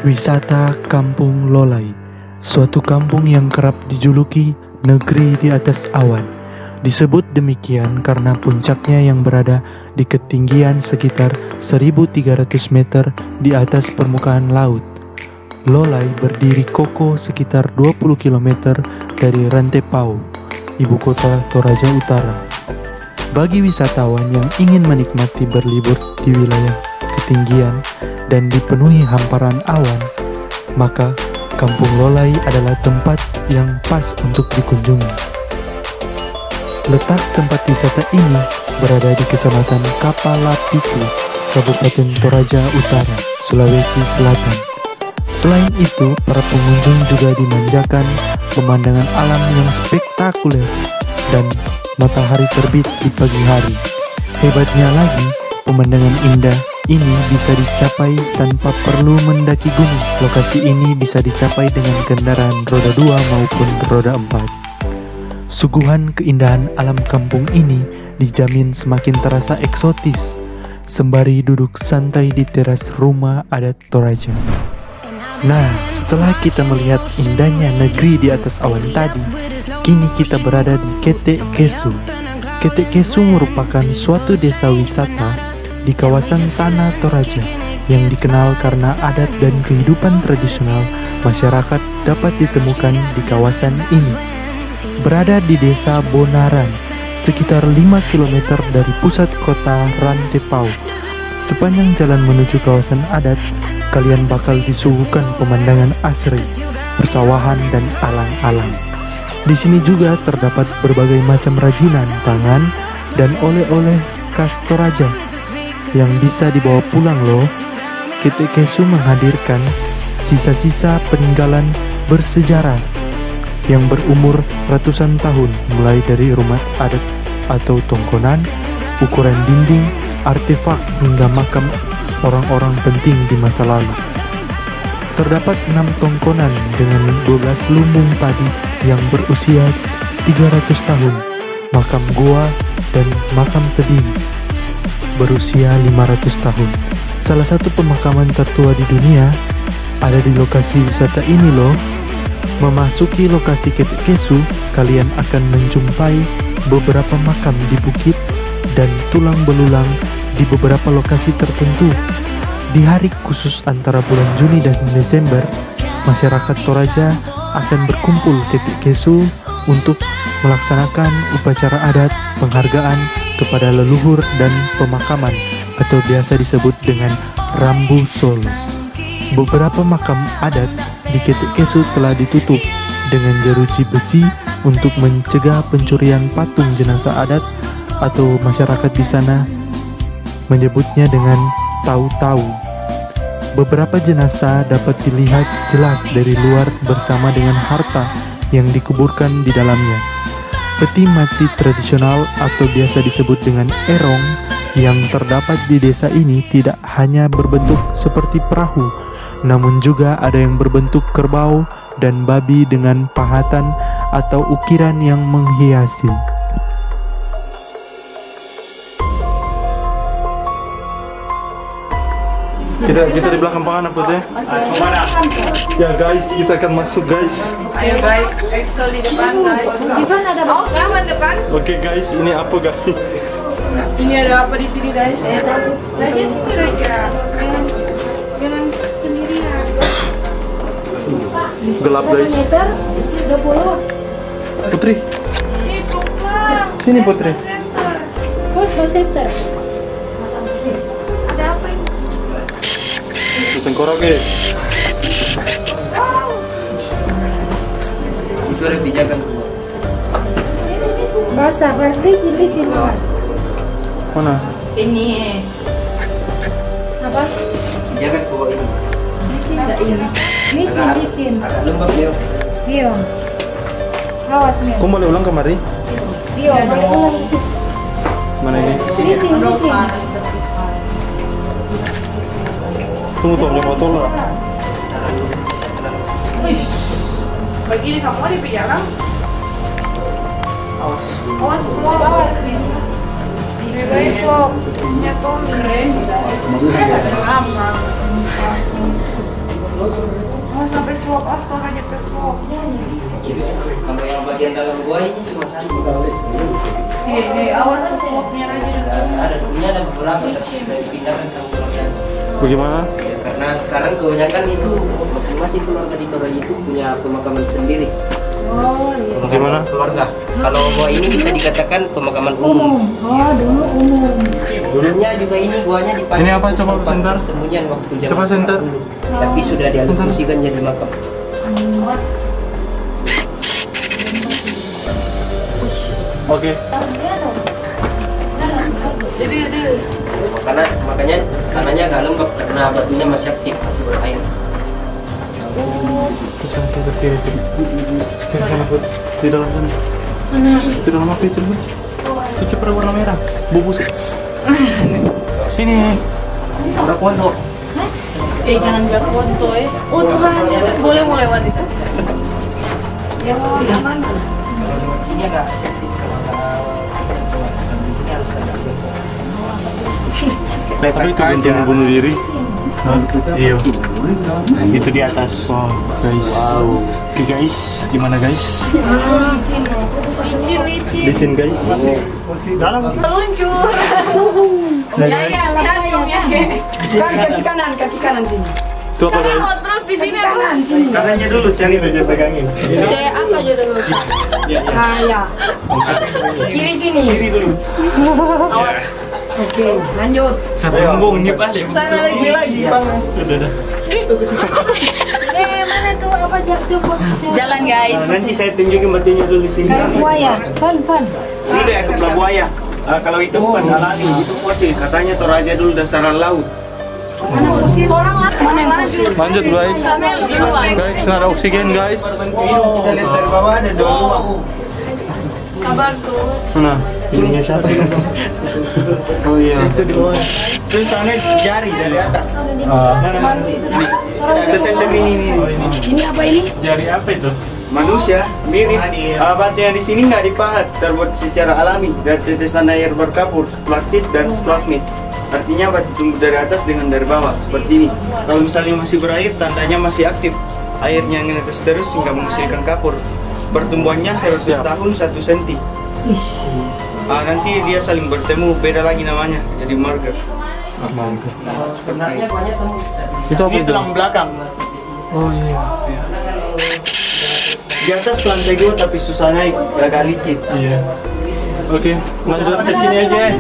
Wisata Kampung Lolai, suatu kampung yang kerap dijuluki negeri di atas awan. Disebut demikian karena puncaknya yang berada di ketinggian sekitar 1.300 meter di atas permukaan laut. Lolai berdiri kokoh sekitar 20 km dari Rantepao, ibu kota Toraja Utara. Bagi wisatawan yang ingin menikmati berlibur di wilayah ketinggian dan dipenuhi hamparan awan, maka Kampung Lolai adalah tempat yang pas untuk dikunjungi. Letak tempat wisata ini berada di Kecamatan Kapalapiku, Kabupaten Toraja Utara, Sulawesi Selatan. Selain itu, para pengunjung juga dimanjakan pemandangan alam yang spektakuler dan matahari terbit di pagi hari. Hebatnya lagi, pemandangan indah ini bisa dicapai tanpa perlu mendaki gunung. Lokasi ini bisa dicapai dengan kendaraan roda 2 maupun roda 4. Suguhan keindahan alam kampung ini dijamin semakin terasa eksotis sembari duduk santai di teras rumah adat Toraja. Nah, setelah kita melihat indahnya negeri di atas awan tadi, kini kita berada di Ketek Kesu. Ketek Kesu merupakan suatu desa wisata di kawasan Tanah Toraja yang dikenal karena adat dan kehidupan tradisional masyarakat dapat ditemukan di kawasan ini. Berada di desa Bonaran, sekitar 5 km dari pusat kota Rantepao. Sepanjang jalan menuju kawasan adat, kalian bakal disuguhkan pemandangan asri, persawahan dan alang-alang. Di sini juga terdapat berbagai macam rajinan tangan dan oleh-oleh khas Toraja yang bisa dibawa pulang loh. Ketek Kesu menghadirkan sisa-sisa peninggalan bersejarah yang berumur ratusan tahun, mulai dari rumah adat atau tongkonan, ukuran dinding, artefak hingga makam orang-orang penting di masa lalu. Terdapat 6 tongkonan dengan 12 lumbung padi yang berusia 300 tahun, makam goa dan makam tebing berusia 500 tahun. Salah satu pemakaman tertua di dunia ada di lokasi wisata ini loh. Memasuki lokasi Ketek Kesu, kalian akan menjumpai beberapa makam di bukit dan tulang belulang di beberapa lokasi tertentu. Di hari khusus antara bulan Juni dan Desember, masyarakat Toraja akan berkumpul ke Ketek Kesu untuk melaksanakan upacara adat penghargaan kepada leluhur dan pemakaman atau biasa disebut dengan Rambu Solo. Beberapa makam adat di Ketek Kesu telah ditutup dengan jeruji besi untuk mencegah pencurian patung jenazah adat, atau masyarakat di sana menyebutnya dengan tau-tau. Beberapa jenazah dapat dilihat jelas dari luar bersama dengan harta yang dikuburkan di dalamnya. Peti mati tradisional atau biasa disebut dengan erong yang terdapat di desa ini tidak hanya berbentuk seperti perahu, namun juga ada yang berbentuk kerbau dan babi dengan pahatan atau ukiran yang menghiasi. Kita di belakang pangan apa teh? Ya guys, kita akan masuk guys. Ayo guys, Excel di depan guys. Ivan ada apa? Depan. Oke guys, ini apa guys? Ini ada apa di sini guys? Saya tahu. Raja sini Raja. Jangan sendirian. Gelap guys. Meter 20. Putri, Ini buka. sini Putri. Kok seter? Ada apa ini? Tengkorak guys. Itu ada pijakan. Basah, licin Mas. Mana? Ini. Apa? Pijakan ke bawah ini. Licin enggak ini? Licin. Agak lembab dia. Iya. Awas nih. Kau boleh ulang kemari? Iya, boleh ulang di situ. Mana ini? Licin. Tunggu tuh, jangan botol lah. Wih. Begini semua di pijakan. Awas. Awas semua. Awas nih. Very slow. Nya tuh keren. Oh, sampai swap, astaga nyampe swap. Kalau yang bagian dalam gua ini cuma satu. Awas tuh swapnya aja. Ini ada beberapa tapi sudah dipindahkan sama keluarga. Bagaimana? Ya, karena sekarang kebanyakan itu masing-masing keluarga di Toraja itu punya pemakaman sendiri. Oh, iya. Bagaimana? Keluarga. Kalau gua ini bisa dikatakan pemakaman umum. Oh, dulu umum. Dulunya juga ini guanya dipakai. Ini apa? Coba tempat sebentar. persembunyian waktu zaman. Coba sebentar. dulu. Tapi sudah dialihfungsikan jadi makam. Oke. Makanya agak lengkap karena batunya masih aktif, masih berair. Terus yang saya kiri sana Put. Di dalam sana. Di dalam apa itu Put? Itu ceper warna merah. Bubus. Sini. Udah pondok. Jangan biar foto Oh, Tuhan. Boleh mulai wanita. Ya, aman. Sini agak aktif sama di sini harus ada. Tapi itu gantian bunuh diri. Iya. Itu di atas. Wow, guys. Wow. Oke guys, gimana guys? Licin guys. Masih dalam. Meluncur. Sekarang kaki kanan sini. Itu apa guys? Terus di sini Kanan sini. Kanannya dulu, cari aja pegangin. Saya apa aja dulu? Ah, ya. Kiri sini. Kiri dulu. Oke, lanjut. Satu punggung ini paling. Sana lagi. Ini lagi bang. Sudah dah. Mana tuh apa coba? Jalan guys. Nah, nanti saya tunjukin batunya dulu di sini. Kayak buaya. Fun. Ini deh kepala buaya. Kalau itu bukan alami, itu fosil. Katanya Toraja dulu dasaran laut. Mana yang fosil? Lanjut guys. Guys, ada oksigen guys. Kita lihat dari bawah ada dua ruang. Sabar tuh. Mana? Ininya siapa? Oh iya. Itu di bawah. Terus sana jari dari atas. Sesenter ini. Ini apa ini? Jari apa itu? Manusia mirip. Batu yang di sini nggak dipahat, terbuat secara alami dari tetesan air berkapur, stalaktit dan stalagmit. Artinya batu tumbuh dari atas dengan dari bawah seperti ini. Kalau misalnya masih berair, tandanya masih aktif. Airnya menetes terus hingga menghasilkan kapur. Pertumbuhannya 100 tahun 1 cm. Nanti dia saling bertemu, beda lagi namanya, jadi marga. Sebenarnya guanya temu. Ini tulang belakang. Oh iya. Di atas lantai 2 tapi susah naik, agak licin. Iya. Oke, lanjut ke sini aja.